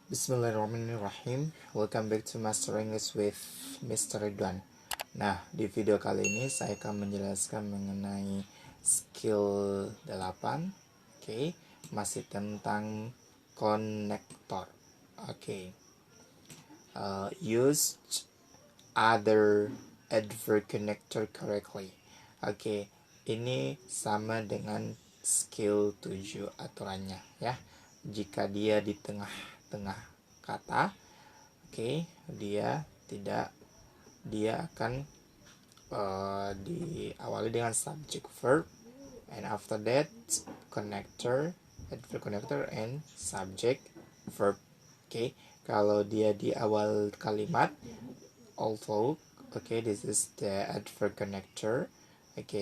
Bismillahirrahmanirrahim. Welcome back to Master English with Mr. Ridwan. Nah, di video kali ini saya akan menjelaskan mengenai skill 8. Oke, masih tentang konektor. Oke. Use other adverb connector correctly. Oke, ini sama dengan skill 7 aturannya ya. Jika dia di tengah kata, dia akan diawali dengan subject verb, and after that connector, adverb connector and subject verb. Kalau dia di awal kalimat, although, this is the adverb connector,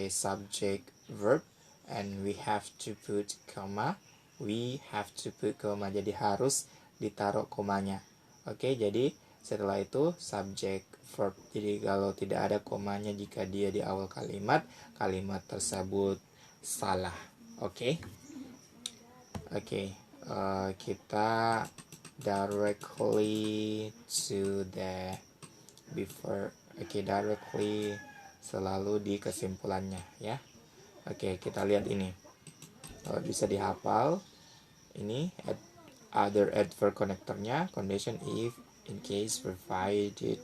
subject verb, and we have to put comma. Jadi harus ditaruh komanya. Jadi setelah itu subject verb. Jadi kalau tidak ada komanya jika dia di awal kalimat tersebut salah. Kita directly to the before. Directly selalu di kesimpulannya ya. Kita lihat ini. Bisa dihafal. Ini other adverb connectornya, condition if, in case, provided,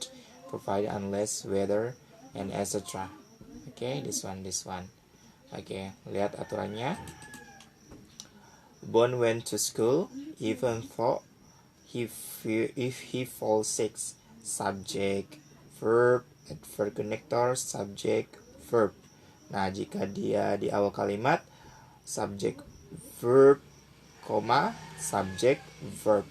unless, whether, and etc. This one. Lihat aturannya. Bon went to school even though if he falls sick. Subject verb, adverb connector, subject verb. Nah, jika dia di awal kalimat, subject verb, subject verb.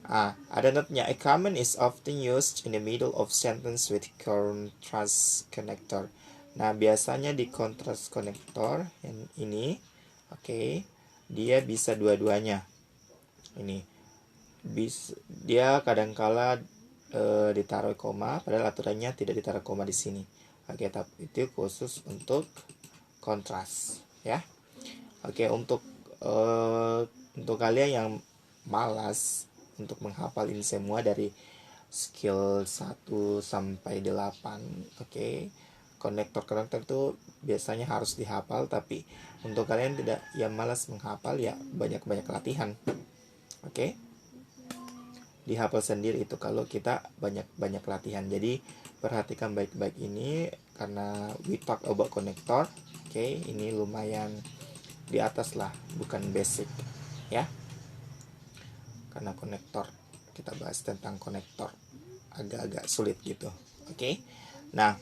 Ada notnya. A comment is often used in the middle of sentence with contrast connector. Nah, biasanya di contrast connector yang ini, dia bisa dua-duanya. Ini dia kadangkala ditaruh koma, padahal aturannya tidak ditaruh koma di sini. Tapi itu khusus untuk kontras ya. Untuk kalian yang malas untuk menghafal ini semua dari skill 1 sampai 8, konektor itu biasanya harus dihafal, tapi untuk kalian yang malas menghafal ya banyak latihan. Dihafal sendiri itu kalau kita banyak latihan. Jadi perhatikan baik-baik ini karena we talk about konektor. Ini lumayan di atas lah, bukan basic ya. Karena konektor, kita bahas tentang konektor agak-agak sulit gitu. Nah,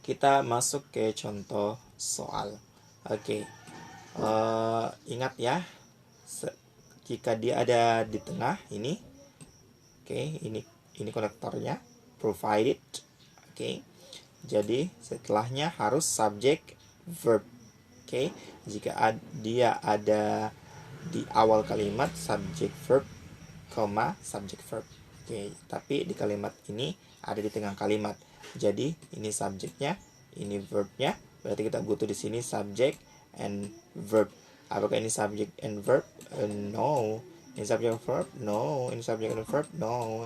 kita masuk ke contoh soal. Ingat ya, jika dia ada di tengah ini, ini konektornya, provided. Jadi setelahnya harus subject verb. Jika dia ada di awal kalimat, subject verb, subject verb. Tapi di kalimat ini ada di tengah kalimat. Jadi ini subjeknya, ini verbnya. Berarti kita butuh di sini subject and verb. Apakah ini subject and verb? No. Ini subject verb? No. Ini subject and verb? No.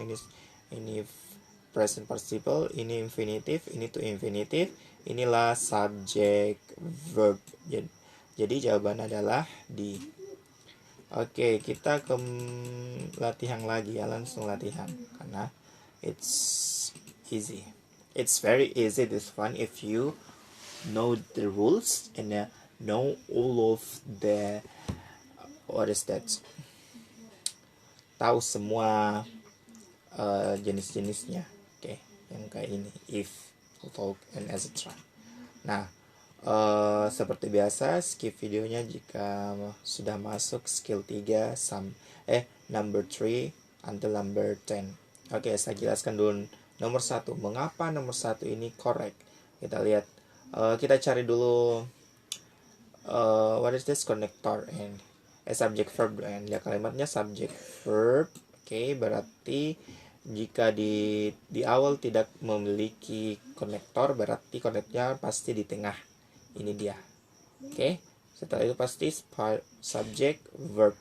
Ini present participle, ini infinitive, ini to infinitive. Inilah subject verb. Jadi jawaban adalah D. Kita ke latihan lagi ya, langsung latihan karena it's easy. It's very easy this one if you know the rules and know all of the tahu semua jenis-jenisnya. Yang kayak ini, if, talk, and etc. Nah, seperti biasa skip videonya jika sudah masuk skill 3 number 3 until number 10. Saya jelaskan dulu nomor 1. Mengapa nomor 1 ini correct? Kita lihat, kita cari dulu what is this connector and subject verb, and ya kalimatnya subject verb. Berarti jika di awal tidak memiliki konektor, berarti konektornya pasti di tengah. Ini dia. Setelah itu pasti subject verb.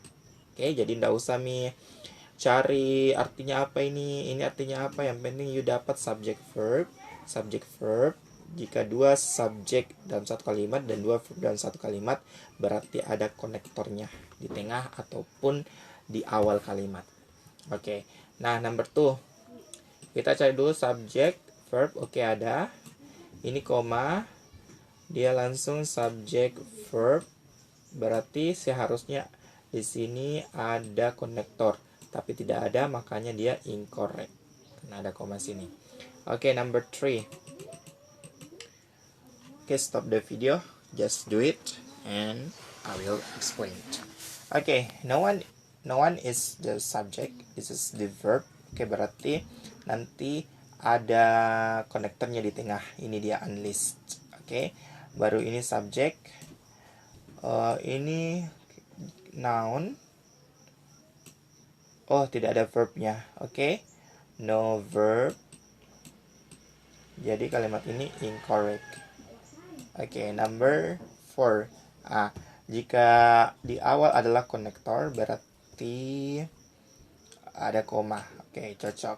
Oke, jadi ndak usah cari artinya apa ini artinya apa. Yang penting you dapat subject verb. Jika dua subjek dalam satu kalimat dan dua verb dalam satu kalimat, berarti ada konektornya di tengah ataupun di awal kalimat. Oke, nah number 2, kita cari dulu subject verb. Oke, ada ini koma, dia langsung subject verb, berarti seharusnya di sini ada konektor, tapi tidak ada, makanya dia incorrect karena ada koma sini. Oke, number 3. Oke, stop the video, just do it and I will explain it. Oke, no one is the subject, this is the verb. Oke, berarti nanti ada konektornya di tengah, ini dia unlist. Oke, baru ini subject, ini noun. Oh, tidak ada verbnya. Oke, no verb, jadi kalimat ini incorrect. Oke, number 4. Jika di awal adalah konektor, berarti ada koma. Oke, cocok.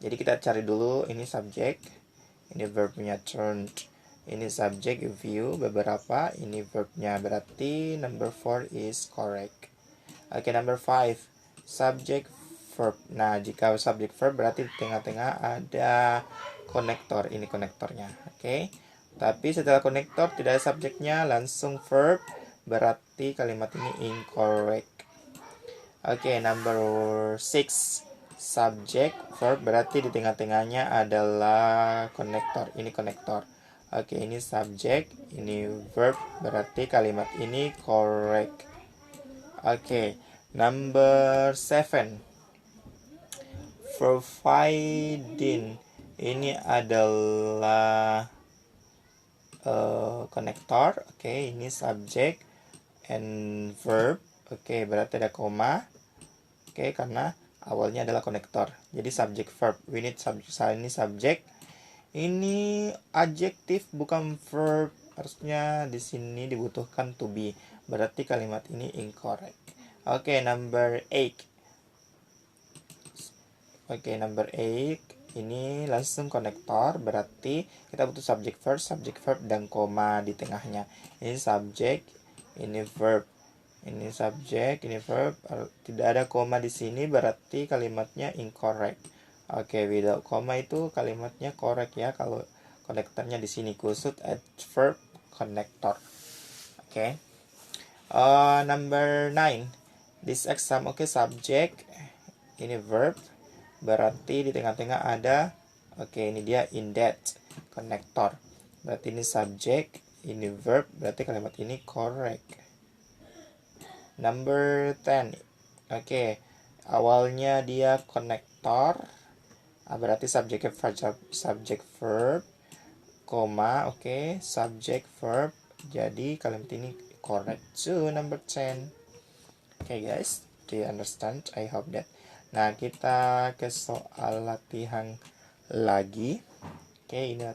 Jadi kita cari dulu, ini subjek, ini verbnya turned, ini subjek view beberapa, ini verbnya, berarti number 4 is correct. Oke, number 5, subject verb. Nah, jika subject verb berarti di tengah-tengah ada konektor, ini konektornya. Oke. Tapi setelah konektor tidak ada subjeknya, langsung verb, berarti kalimat ini incorrect. Oke, number 6, subject verb, berarti di tengah-tengahnya adalah konektor, ini konektor. Oke, ini subject, ini verb, berarti kalimat ini correct. Oke, number 7, providing, ini adalah konektor. Oke, ini subject and verb. Oke, berarti ada koma. Oke, karena awalnya adalah konektor. Jadi subject verb. We need subject. Ini subject. Ini adjektif bukan verb. Harusnya di sini dibutuhkan to be. Berarti kalimat ini incorrect. Oke, number 8. Oke, number 8. Ini langsung konektor, berarti kita butuh subject verb dan koma di tengahnya. Ini subject, ini verb, ini subject, ini verb, tidak ada koma di sini, berarti kalimatnya incorrect. Oke, without koma itu kalimatnya correct ya, kalau konektornya di sini, khusus adverb connector. Oke. Number 9, this exam. Oke, subject, ini verb, berarti di tengah-tengah ada, oke, ini dia in that, konektor, berarti ini subject, ini verb, berarti kalimat ini correct. Number 10, oke, awalnya dia konektor, berarti subject verb, koma, oke, subject verb, jadi kalimat ini correct. So number 10. Okay guys, do you understand? I hope that. Nah, kita ke soal latihan lagi. Oke, ini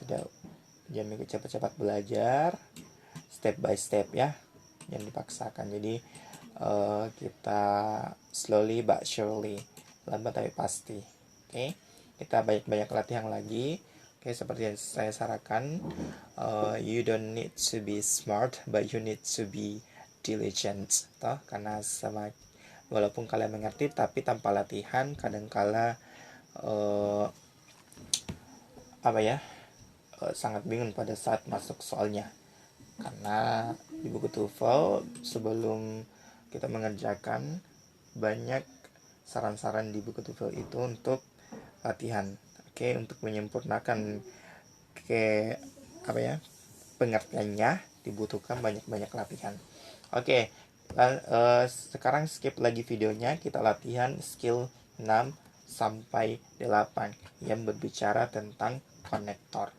tidak, jangan ikut cepat-cepat belajar, step by step ya, jangan dipaksakan. Jadi kita slowly but surely, lambat tapi pasti. Oke, kita banyak-banyak latihan lagi. Oke, seperti yang saya sarankan, you don't need to be smart, but you need to be diligent, toh, karena sama walaupun kalian mengerti tapi tanpa latihan kadangkala sangat bingung pada saat masuk soalnya, karena di buku TOEFL sebelum kita mengerjakan banyak saran-saran di buku TOEFL itu untuk latihan. Oke, untuk menyempurnakan pengertiannya dibutuhkan banyak-banyak latihan. Oke, sekarang skip lagi videonya, kita latihan skill 6 sampai 8 yang berbicara tentang konektor.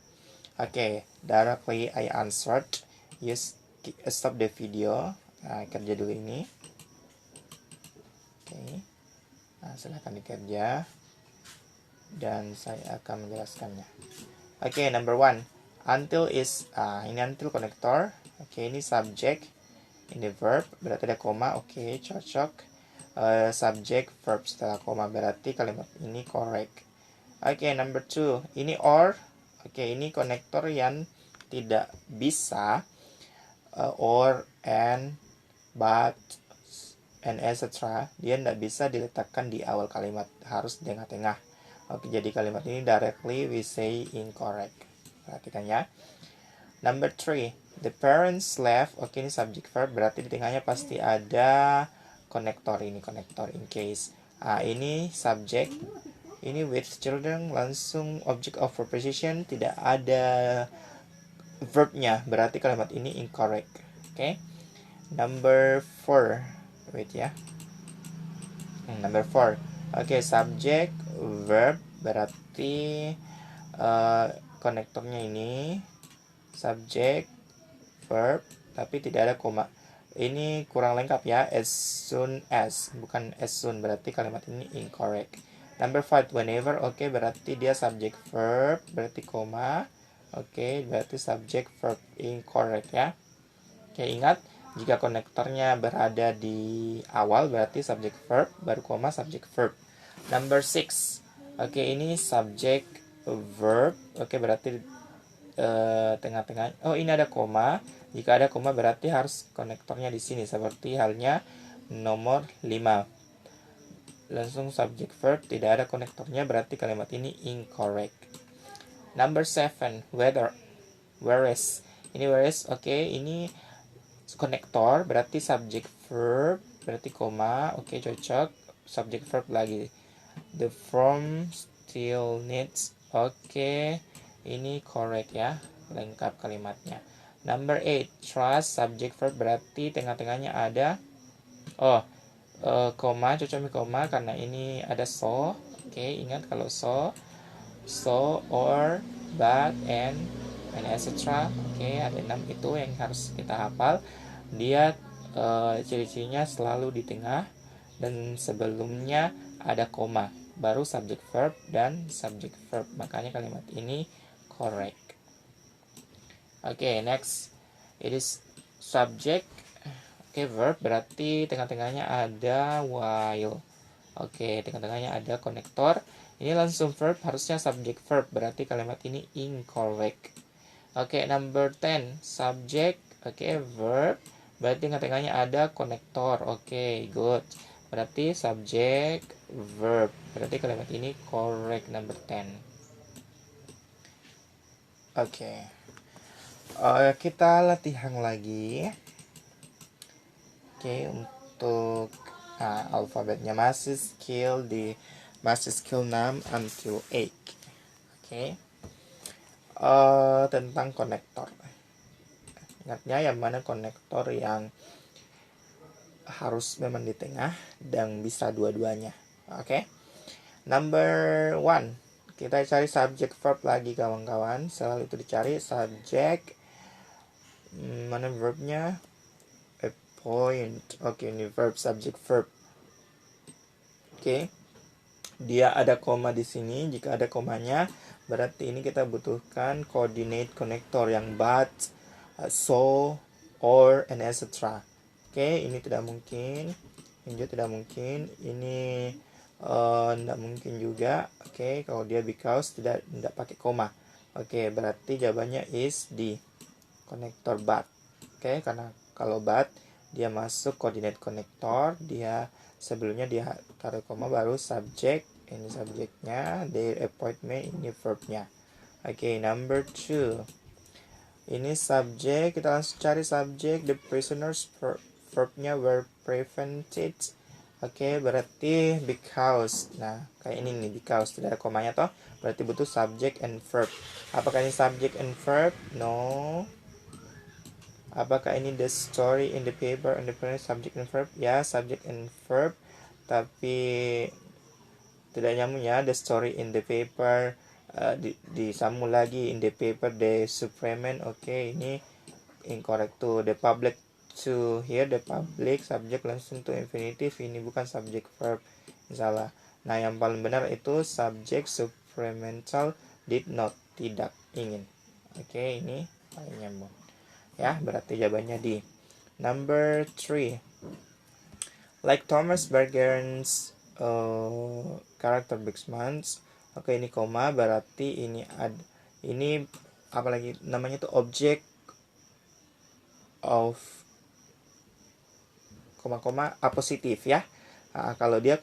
Oke, directly I answered. You stop the video. Kerja dulu ini. Oke, silahkan dikerja dan saya akan menjelaskannya. Oke, number 1, until is, ini until konektor. Oke, ini subject, ini verb, berarti ada koma, oke, cocok. Subject, verb setelah koma, berarti kalimat ini correct. Oke, number 2, ini or. Oke, ini konektor yang tidak bisa or, and, but, and etc. Dia tidak bisa diletakkan di awal kalimat, harus di tengah-tengah. Oke, jadi kalimat ini directly we say incorrect. Perhatikan ya. Number 3, the parents left. Oke, ini subject verb, berarti di tengahnya pasti ada konektor. Ini konektor in case. Ini subject. Ini with children, langsung object of preposition, tidak ada verbnya, berarti kalimat ini incorrect. Oke. Number 4. Wait ya. Number 4. Oke, subject, verb, berarti konektornya ini subject, verb, tapi tidak ada koma. Ini kurang lengkap ya, as soon as, bukan as soon, berarti kalimat ini incorrect. Number 5, whenever, oke, berarti dia subject verb, berarti koma. Oke, berarti subject verb, incorrect ya. Oke, ingat, jika konektornya berada di awal, berarti subject verb, baru koma, subject verb. Number 6, oke, ini subject verb, oke, berarti tengah-tengah. Oh, ini ada koma. Jika ada koma berarti harus konektornya di sini, seperti halnya nomor 5. Langsung subject verb, tidak ada konektornya, berarti kalimat ini incorrect. Number 7, whether, whereas. Ini whereas, oke, ini konektor, berarti subject verb, berarti koma, oke, cocok. Subject verb lagi. The form still needs, oke, ini correct ya, lengkap kalimatnya. Number 8, trust, subject verb, berarti tengah-tengahnya ada koma, cocok koma karena ini ada so. Oke, ingat kalau so, or, but, and etc. Oke, ada 6 itu yang harus kita hafal. Dia ciri-cirinya selalu di tengah dan sebelumnya ada koma, baru subject verb dan subject verb, makanya kalimat ini correct. Oke, next, it is subject. Oke, verb, berarti tengah-tengahnya ada while. Oke, tengah-tengahnya ada konektor. Ini langsung verb, harusnya subject verb, berarti kalimat ini incorrect. Oke, number 10, subject. Oke, verb, berarti tengah-tengahnya ada konektor. Oke, good. Berarti subject, verb, berarti kalimat ini correct, number 10. Oke. Kita latihan lagi. Oke, untuk alfabetnya masih skill 6 until 8. Oke. Tentang konektor. Ingatnya yang mana konektor yang harus memang di tengah dan bisa dua-duanya. Oke. Number 1, kita cari subject verb lagi kawan-kawan. Selalu itu dicari subject. Mana verbnya? A point. Oke, ini verb, subject verb. Oke. Dia ada koma di sini. Jika ada komanya, berarti ini kita butuhkan coordinate connector yang but, so, or, and etc. Oke, ini tidak mungkin. Ini juga tidak mungkin. Ini tidak mungkin juga. Oke, kalau dia because tidak pakai koma. Oke, berarti jawabannya is D, konektor but. Oke, karena kalau but dia masuk coordinate connector, dia sebelumnya dia taruh koma baru subject. Ini subjeknya, their appointment, ini verbnya. Oke, number 2. Ini subjek, kita langsung cari subjek. The prisoners, verbnya were prevented. Oke, berarti because. Nah, kayak ini nih, because tidak ada komanya toh, berarti butuh subject and verb. Apakah ini subject and verb? No. Apakah ini the story in the paper and the subject and verb? Ya, subject and verb, tapi tidak nyambung ya. The story in the paper, disambung lagi in the paper, the Superman. Oke, ini incorrect tuh. The public to here, the public, subject langsung to infinitive, ini bukan subject verb, salah. Nah, yang paling benar itu subject supplemental did not, tidak ingin. Oke, ini paling nyambung ya, berarti jawabannya di. Number 3. Like Thomas Berger's character Bigmans. Oke, ini koma berarti ini apalagi namanya tuh object of koma-koma apositif ya. Nah, kalau dia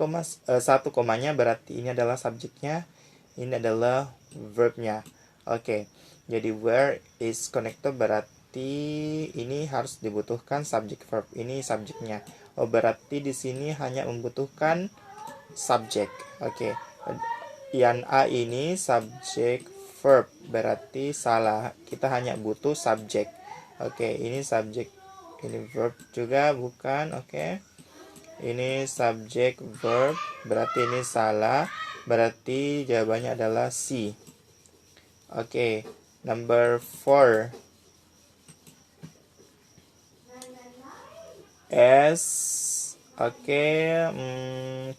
satu komanya berarti ini adalah subjeknya, ini adalah verbnya. Oke, jadi where is connector berarti ini harus dibutuhkan subject verb. Ini subjeknya. Oh, berarti di sini hanya membutuhkan subjek. Oke. Yang A ini subject verb berarti salah. Kita hanya butuh subjek. Oke, ini subjek, ini verb juga bukan. Oke. Ini subjek verb berarti ini salah. Berarti jawabannya adalah C. Oke, number 4. S. Oke,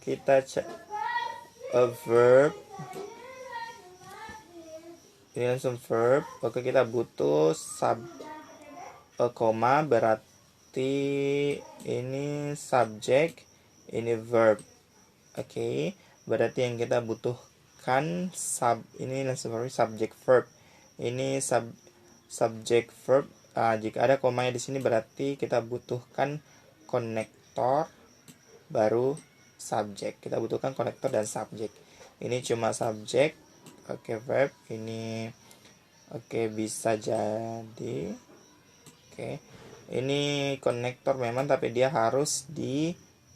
kita a verb. Ini langsung verb. Oke, kita butuh koma berarti ini subjek, ini verb. Oke, berarti yang kita butuhkan ini langsung subject verb. Ini subject verb. Jika ada komanya di sini berarti kita butuhkan konektor baru subjek. Kita butuhkan konektor dan subjek. Ini cuma subjek. Oke, verb. Ini oke, bisa jadi. Oke. Ini konektor memang, tapi dia harus di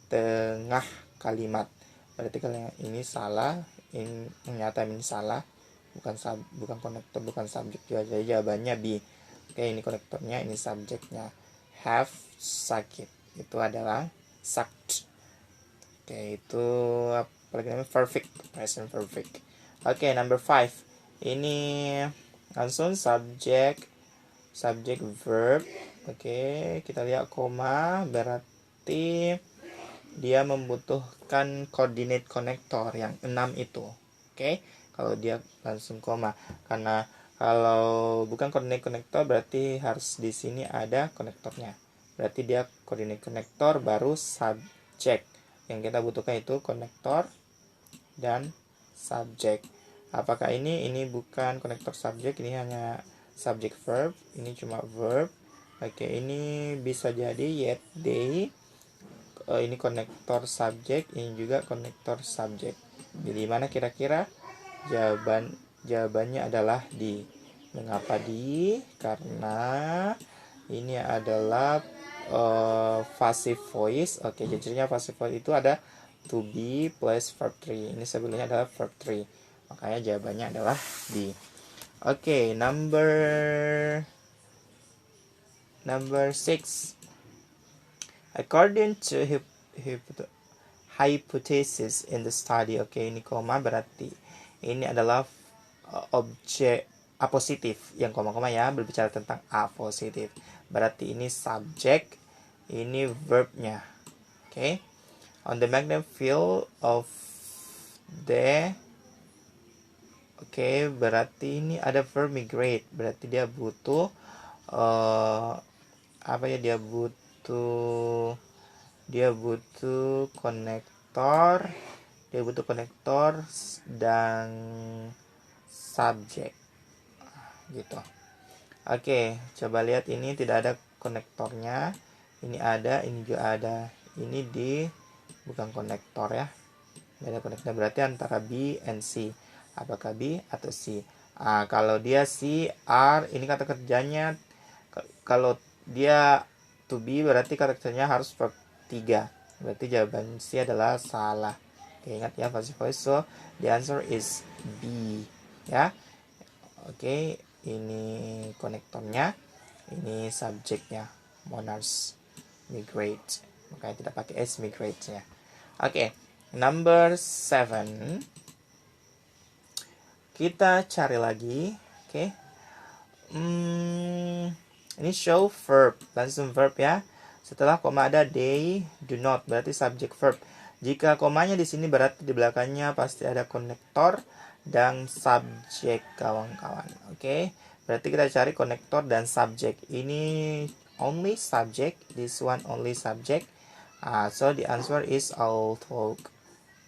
tengah kalimat. Berarti kalau ini salah, ini ternyata ini salah. Bukan konektor, bukan subjek juga. Jadi jawabannya B. Oke, ini konektornya, ini subjeknya. Have, sakit. Itu adalah sucked. Oke, itu apalagi namanya perfect, present perfect. Oke, number 5. Ini langsung subject verb. Oke, kita lihat koma berarti dia membutuhkan coordinate connector yang 6 itu. Oke, kalau dia langsung koma, karena kalau bukan coordinate connector berarti harus di sini ada konektornya. Berarti dia coordinate connector baru subject. Yang kita butuhkan itu konektor dan subject. Apakah ini bukan konektor subject, ini hanya subject verb, ini cuma verb. Oke, ini bisa jadi yet they. Ini konektor subject, ini juga konektor subject. Jadi mana kira-kira? Jawabannya adalah D. Mengapa D? Karena ini adalah passive voice. Oke, cirinya passive voice itu ada to be plus verb 3. Ini sebelumnya adalah verb 3. Makanya jawabannya adalah D. Oke, number 6. According to hypothesis in the study. Oke, ini koma berarti ini adalah objek A positif. Yang koma-koma ya, berbicara tentang A positif. Berarti ini subject, ini verbnya. Oke. On the magnetic field of the. Oke, berarti ini ada verb migrate. Berarti dia butuh dia butuh konektor. Dia butuh konektor dan subjek. Gitu. Oke, coba lihat ini tidak ada konektornya. Ini ada, ini juga ada. Ini bukan konektor ya. Tidak ada konektor, berarti antara B and C. Apakah B atau C? Kalau dia C, R, ini kata kerjanya. Kalau dia to be berarti kata kerjanya harus verb 3. Berarti jawaban C adalah salah. Oke, ingat ya, passive voice. So, the answer is B. Ya. Oke, ini konektornya, ini subjeknya, monarchs, migrate. Makanya tidak pakai S, migrate ya. Oke, number 7. Kita cari lagi. Oke. Ini show verb, langsung verb ya. Setelah koma ada they, do not, berarti subject verb. Jika komanya di sini berarti di belakangnya pasti ada konektor dan subjek, kawan-kawan. Oke, berarti kita cari konektor dan subjek. Ini only subject. This one only subject. So the answer is although.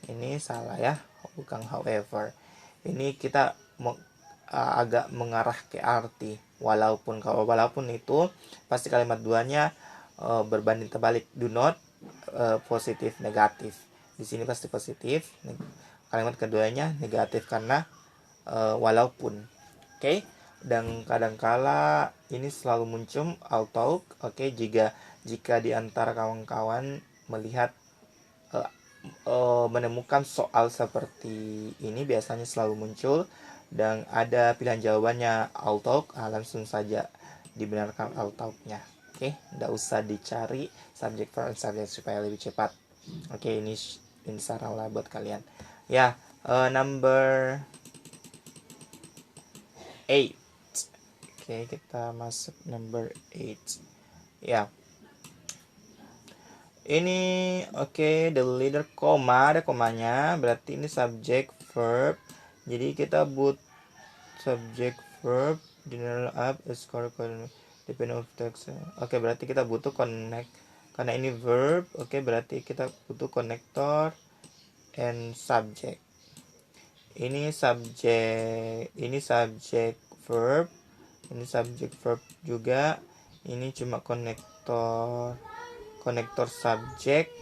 Ini salah ya, bukan however. Ini kita agak mengarah ke arti walaupun. Kalau walaupun itu pasti kalimat duanya berbanding terbalik. Do not positif negatif. Di sini pasti positif. Kalimat keduanya negatif karena walaupun. Oke. Dan kadangkala ini selalu muncul although. Oke, jika di antara kawan-kawan melihat menemukan soal seperti ini biasanya selalu muncul dan ada pilihan jawabannya although, langsung saja dibenarkan although-nya. Oke, tidak usah dicari subject verb and subject supaya lebih cepat. Oke, ini saran lah buat kalian. Ya, number 8. Oke, kita masuk number 8. Ya. Ini oke, the leader koma, ada komanya, berarti ini subject verb. Jadi kita subject verb general up score depend of text. Oke, berarti kita butuh connect karena ini verb. Oke, berarti kita butuh connector and subject. Ini subject verb. Ini subject verb juga. Ini cuma konektor subjek.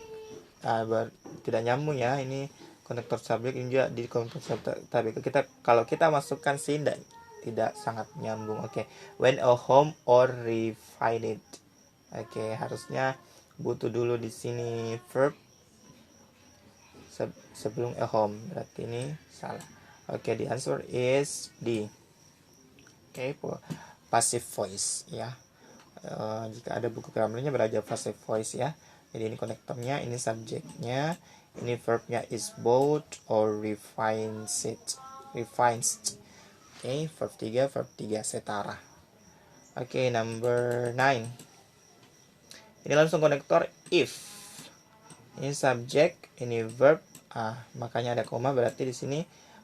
Tidak nyambung ya. Ini konektor subjek, ini juga di konektor subjek. Tapi kalau kita masukkan sini tidak sangat nyambung. Oke. When a home or refined. Oke, harusnya butuh dulu di sini verb sebelum a home. Berarti ini salah. Oke, the answer is D. Oke, passive voice ya. Jika ada buku grammarnya belajar passive voice ya. Jadi ini konektornya, ini subjeknya, ini verbnya is both or refines it. Oke, verb 3 setara. Oke, number 9. Ini langsung konektor if. Ini subjek, ini verb. Makanya ada koma, berarti di sini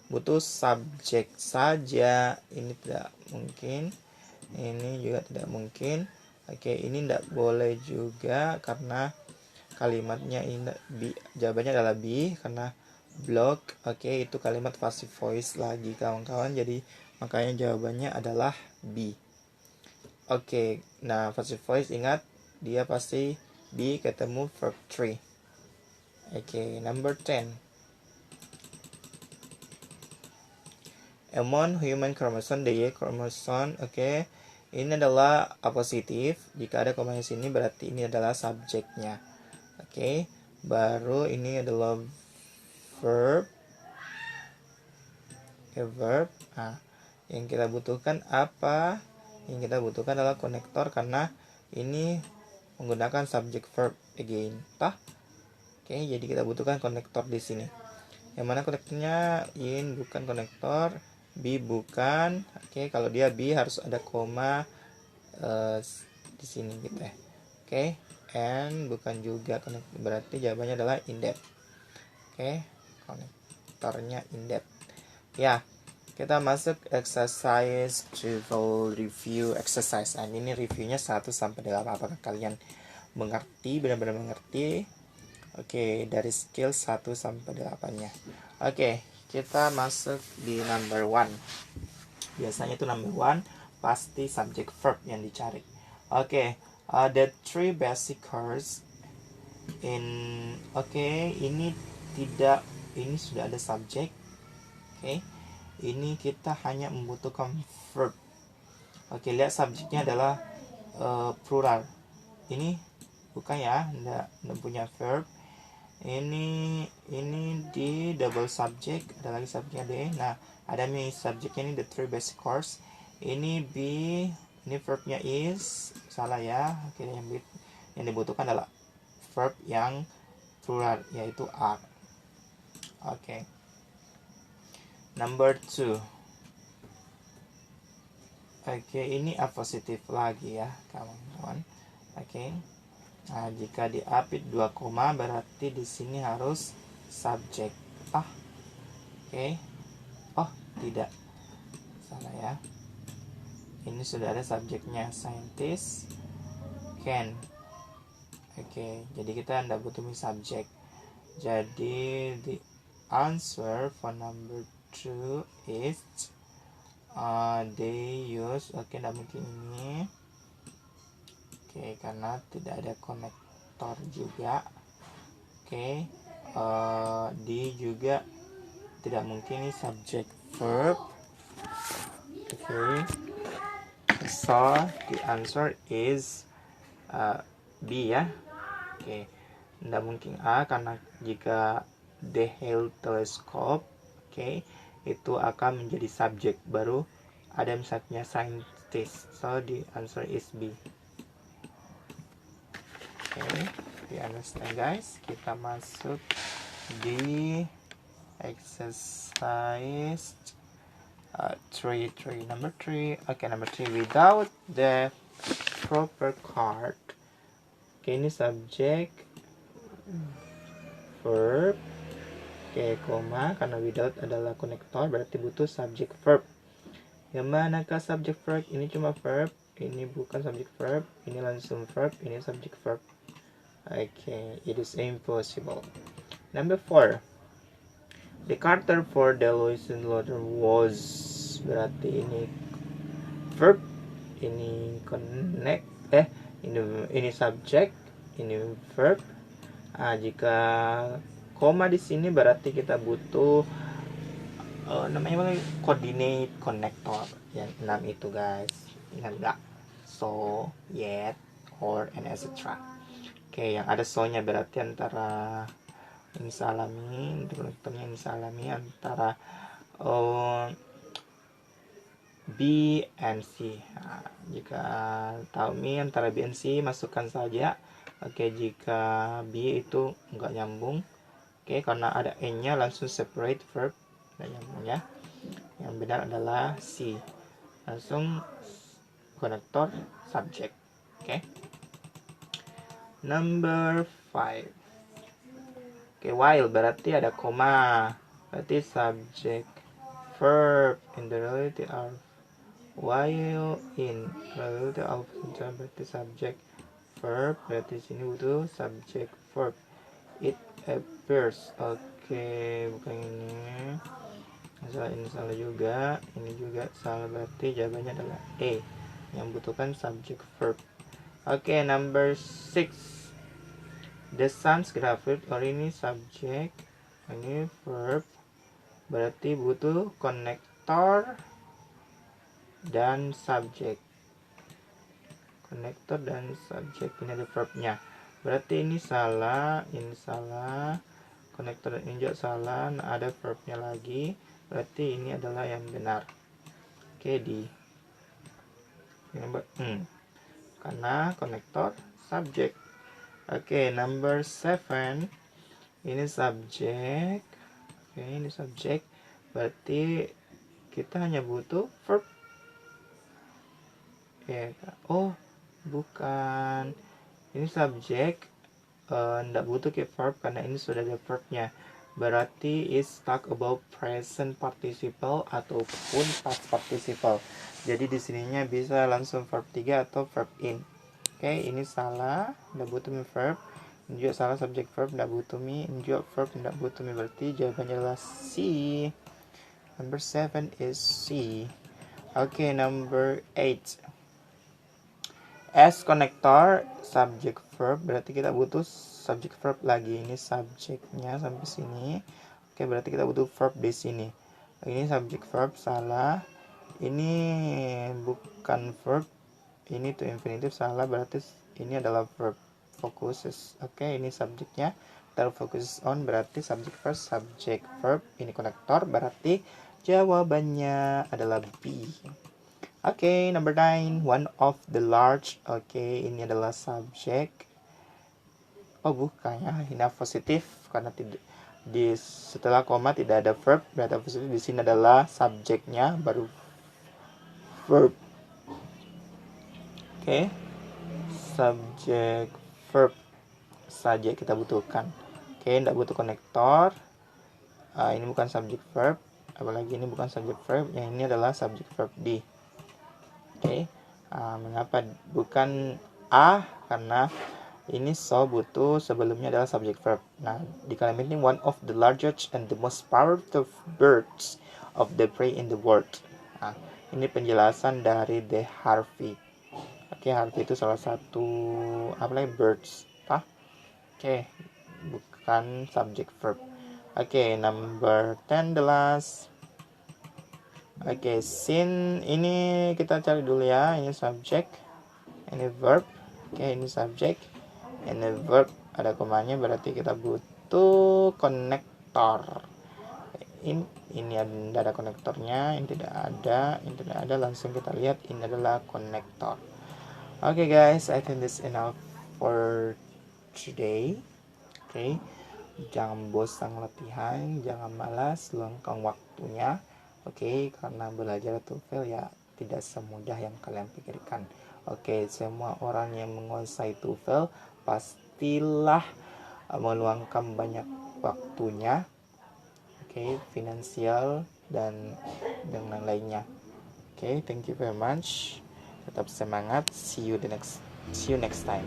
butuh subjek saja. Ini tidak mungkin. Ini juga tidak mungkin. Oke, ini tidak boleh juga karena kalimatnya ini jawabannya adalah B karena block. Oke, itu kalimat passive voice lagi kawan-kawan. Jadi makanya jawabannya adalah B. Oke, nah passive voice ingat dia pasti B ketemu verb 3. Oke, number 10. Among human chromosome, the Y chromosome. Oke, ini adalah positif. Jika ada koma di sini berarti ini adalah subjeknya. Oke, baru ini adalah verb. Verb. Yang kita butuhkan apa? Yang kita butuhkan adalah konektor karena ini menggunakan subject verb again. Oke, jadi kita butuhkan konektor di sini. Yang mana konektornya? In bukan konektor. B bukan. Oke, kalau dia B harus ada koma di sini gitu ya. Oke, and bukan juga konektor. Berarti jawabannya adalah in depth. Oke, konektornya in depth. Ya, kita masuk exercise trivial review exercise. Ini reviewnya 1 sampai 8. Apakah kalian mengerti, benar-benar mengerti? Oke, dari skill 1 sampai 8-nya. Oke, kita masuk di number 1. Biasanya itu number 1 pasti subject verb yang dicari. Oke, the 3 basic cars in. Oke, ini sudah ada subject. Oke, ini kita hanya membutuhkan verb. Oke, lihat subjeknya adalah plural. Ini bukan ya, enggak punya verb. Ini di double subject, ada lagi subjeknya D. Nah, ada nih subjeknya ini the 3 basic cars. Ini B, ini verbnya is, salah ya. Oke, yang dibutuhkan adalah verb yang plural yaitu are. Oke. Number 2. Oke, ini a positif lagi ya, kawan-kawan. Oke. Nah, jika diapit 2 koma berarti di sini harus subjek. Oke. Oh, tidak. Salah ya. Ini sudah ada subjeknya scientist. can. Oke, jadi kita tidak butuh subject. Jadi the answer for number 2 is they use. Oke, tidak mungkin ini. Oke, karena tidak ada konektor juga. Oke, di juga tidak mungkin ini subject verb. Oke, so the answer is B ya. Oke, tidak mungkin A karena jika the Hale telescope, oke, itu akan menjadi subjek, baru ada misalnya scientist. So the answer is B. Oke, you understand guys? Kita masuk di exercise 3 number 3. Oke, number 3, without the proper card. Oke, ini subjek verb. Oke, koma, karena without adalah konektor, berarti butuh subject verb. Yang manakah subject verb? Ini cuma verb, ini bukan subject verb, ini langsung verb, ini subject verb. Oke, it is impossible. Number 4, the character for the Lewis letter was, berarti ini verb, ini connect, ini subject, ini verb. Jika koma di sini berarti kita butuh namanya coordinate connector yang 6 itu guys. Ingat nggak? So, yet, or, and etc. Oke, yang ada so-nya berarti antara ini salami, konektornya ini salami antara B and C. Jika tahu mi antara B and C, masukkan saja. Oke, jika B itu nggak nyambung, oke, karena ada N-nya langsung separate verb, nggak nyambung ya. Yang benar adalah C, langsung konektor subject. Oke, number 5. Oke, while berarti ada koma, berarti subject verb in the relative of while in relative of berarti subject verb, berarti sini butuh subject verb. It appears. Oke, bukan ini. Ini salah juga, ini juga salah, berarti jawabannya adalah A yang butuhkan subject verb. Oke, number 6, the sun's gravity, or ini subject, ini verb, berarti butuh konektor dan subject. Konektor dan subjek, ini ada verbnya, berarti ini salah, konektor dan ini juga salah. Nah, ada verbnya lagi, berarti ini adalah yang benar. Oke, di karena konektor subjek. Oke, number 7, ini subjek. Oke, ini subjek, berarti kita hanya butuh verb ya. Oh, bukan, ini subjek, ndak butuh ke verb karena ini sudah ada verbnya, berarti is talk about present participle ataupun past participle. Jadi di sininya bisa langsung verb 3 atau verb in. Oke, ini salah, ndak butuh mi verb. Ini juga salah, subject verb ndak butuh mi, ini juga verb ndak butuh mi, berarti jawabannya adalah C. Number 7 is C. Oke, number 8, as connector subject verb, berarti kita butuh subject verb lagi. Ini subjeknya sampai sini. Oke, berarti kita butuh verb di sini. Ini subject verb salah. Ini bukan verb. Ini to infinitive salah, berarti ini adalah verb. Focuses. Oke, ini subjeknya. Kita focuses on, berarti subject verb, subject verb. Ini konektor, berarti jawabannya adalah B. Oke, number 9, one of the large. Oke, ini adalah subjek. Oh, bukan ya, ini positif karena tidak di setelah koma tidak ada verb, berarti positif. Di sini adalah subjeknya baru verb. Oke, subjek verb saja kita butuhkan. Oke, tidak butuh konektor. Ini bukan subjek verb, apalagi ini bukan subjek verb. Yang ini adalah subjek verb D. Oke, mengapa bukan A karena ini so butuh sebelumnya adalah subject verb. Nah, di kalimat ini one of the largest and the most powerful birds of the prey in the world. Nah, ini penjelasan dari The Harvey. Oke, Harvey itu salah satu apa lagi birds, Oke, bukan subject verb. Oke, number 10 the last. Oke, sin ini kita cari dulu ya. Ini subject, ini verb. Oke, ini subject, ini verb. Ada komanya berarti kita butuh konektor. Ini ada konektornya, ini tidak ada, langsung kita lihat ini adalah konektor. Okay guys, I think this enough for today. Okay, jangan bosan latihan, jangan malas, luangkan waktunya. Okay, karena belajar TOEFL ya tidak semudah yang kalian pikirkan. Okay, semua orang yang menguasai TOEFL pastilah meluangkan banyak waktunya. Okay, finansial dan dengan lainnya. Okay, thank you very much. Tetap semangat. See you next time.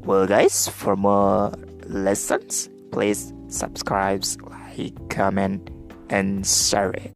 Well guys, for more lessons, please subscribe, like, comment, and share it.